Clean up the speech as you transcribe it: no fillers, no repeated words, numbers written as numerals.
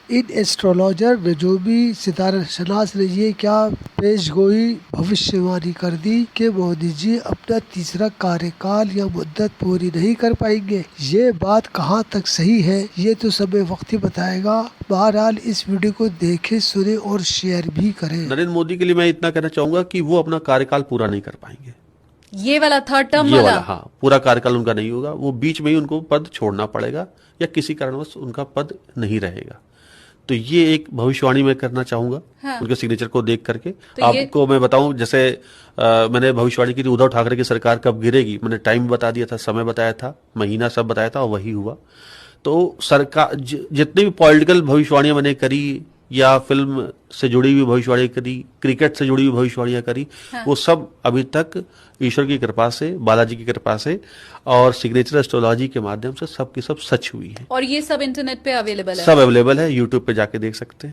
इन astrologer में जो भी सितारा शनास ने ये क्या पेशगोई भविष्यवाणी कर दी कि मोदी जी अपना तीसरा कार्यकाल या मुद्दत पूरी नहीं कर पाएंगे। ये बात कहाँ तक सही है ये तो समय वक्त ही बताएगा। बहरहाल इस वीडियो को देखें, सुने और शेयर भी करें। नरेंद्र मोदी के लिए मैं इतना कहना चाहूंगा कि वो अपना कार्यकाल पूरा नहीं कर पाएंगे। ये वाला थर्ड टर्म ये वाला, हाँ, पूरा कार्यकाल उनका नहीं होगा। वो बीच में ही उनको पद छोड़ना पड़ेगा या किसी कारणवश उनका पद नहीं रहेगा। तो ये एक भविष्यवाणी मैं करना चाहूंगा। हाँ। उनके सिग्नेचर को देख करके तो आपको मैं बताऊं, जैसे मैंने भविष्यवाणी की थी उद्धव ठाकरे की सरकार कब गिरेगी, मैंने टाइम बता दिया था, समय बताया था, महीना सब बताया था और वही हुआ। तो सरकार जितनी भी पॉलिटिकल भविष्यवाणियां मैंने करी या फिल्म से जुड़ी हुई भविष्यवाणी करी, क्रिकेट से जुड़ी हुई भविष्यवाणियां करी, हाँ। वो सब अभी तक ईश्वर की कृपा से, बालाजी की कृपा से और सिग्नेचर एस्ट्रोलॉजी के माध्यम से सब की सब सच हुई है। और ये सब इंटरनेट पे अवेलेबल है, सब अवेलेबल है, यूट्यूब पे जाके देख सकते हैं।